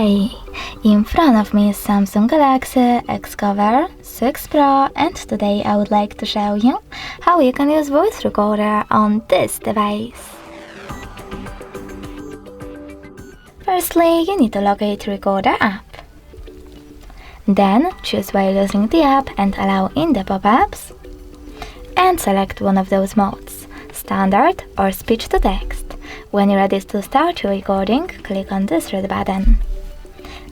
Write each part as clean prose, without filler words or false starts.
Hey, in front of me is Samsung Galaxy Xcover6 Pro, and today I would like to show you how you can use voice recorder on this device. Firstly, you need to locate Recorder app. Then choose while using the app and allow in the pop-ups, and select one of those modes, standard or speech to text. When you're ready to start your recording, click on this red button.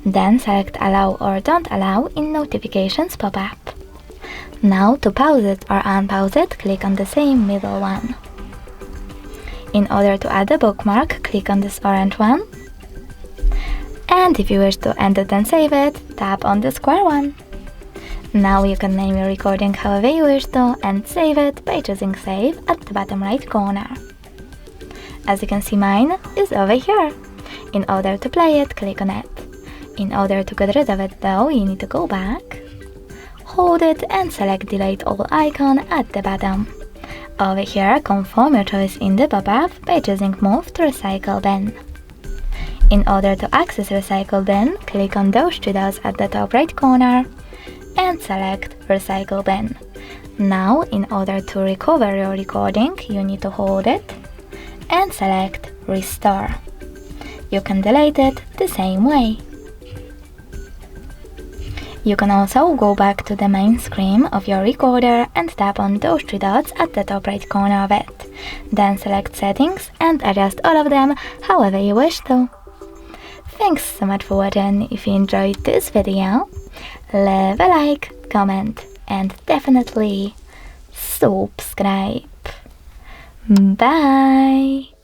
Then select allow or don't allow in notifications pop-up. Now to pause it or unpause it, click on the same middle one. In order to add a bookmark, click on this orange one. And if you wish to end it and save it, tap on the square one. Now you can name your recording however you wish to and save it by choosing save at the bottom right corner. As you can see, mine is over here. In order to play it, click on it. In order to get rid of it though, you need to go back, hold it and select delete all icon at the bottom. Over here, confirm your choice in the pop-up by choosing move to recycle bin. In order to access recycle bin, click on those three dots at the top right corner and select recycle bin. Now, in order to recover your recording, you need to hold it and select restore. You can delete it the same way. You can also go back to the main screen of your recorder and tap on those three dots at the top right corner of it. Then select settings and adjust all of them however you wish to. Thanks so much for watching. If you enjoyed this video, leave a like, comment and definitely subscribe. Bye!